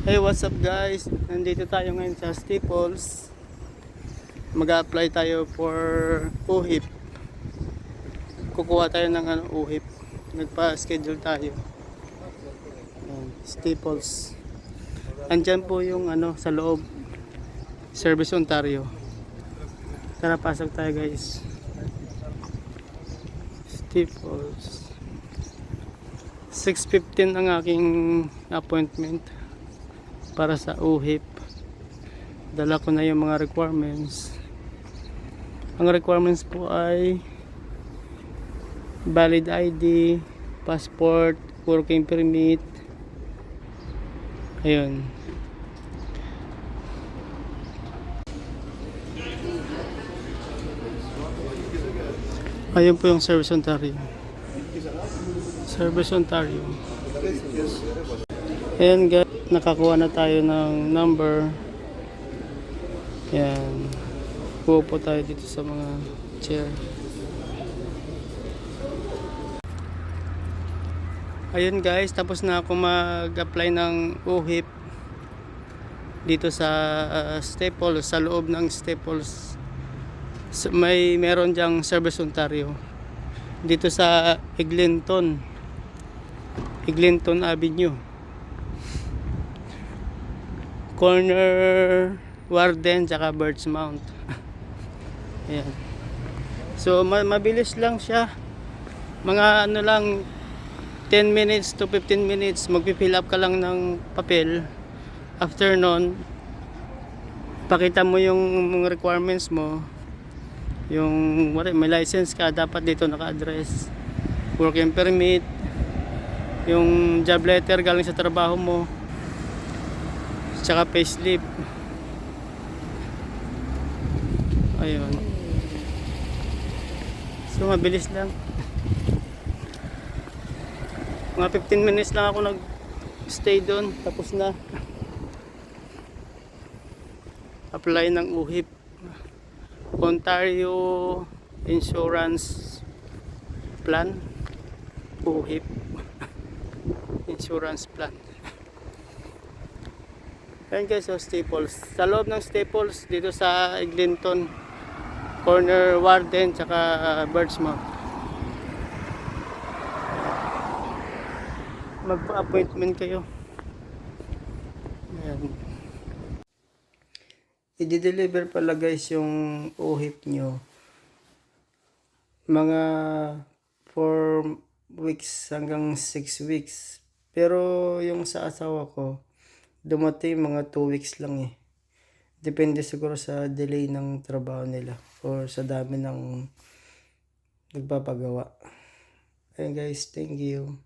Hey, what's up guys? Nandito tayo ngayon sa Staples. Mag-a-apply tayo for UHIP. Kukuha tayo ng UHIP. Nagpa-schedule tayo. Ayan, Staples. Andyan po yung sa loob. Service Ontario. Tara, pasok tayo guys. Staples. 6:15 ang aking appointment para sa UHIP. Dala ko na yung mga requirements. Ang requirements po ay valid ID, passport, working permit. Ayun. Ayun po yung Service Ontario. Service Ontario. Ayan guys, nakakuha na tayo ng number. Ayan. Pupo tayo dito sa mga chair. Ayun guys, tapos na ako mag-apply ng UHIP dito sa Staples, sa loob ng Staples. Meron diyang Service Ontario dito sa Eglinton Avenue, corner Warden tsaka Birchmount. Ayan. So mabilis lang siya, mga lang 10 minutes to 15 minutes. Magpi-fill up ka lang ng papel. After nun, pakita mo yung requirements mo, yung may license ka, dapat dito naka-address, working permit, yung job letter galing sa trabaho mo, tsaka payslip. Ayun. So mabilis lang, mga 15 minutes lang ako nag-stay doon, tapos na. Apply ng UHIP, Ontario Insurance Plan. UHIP Insurance Plan. Ayan guys, so Staples, sa loob ng Staples dito sa Eglinton, corner Warden tsaka Birchmount. Magpa-appointment kayo. Ayan. I-deliver pala guys yung UHIP nyo mga 4 weeks hanggang 6 weeks. Pero yung sa asawa ko, dumating mga 2 weeks lang eh. Depende siguro sa delay ng trabaho nila or sa dami ng nagpapagawa. Ayun guys, thank you.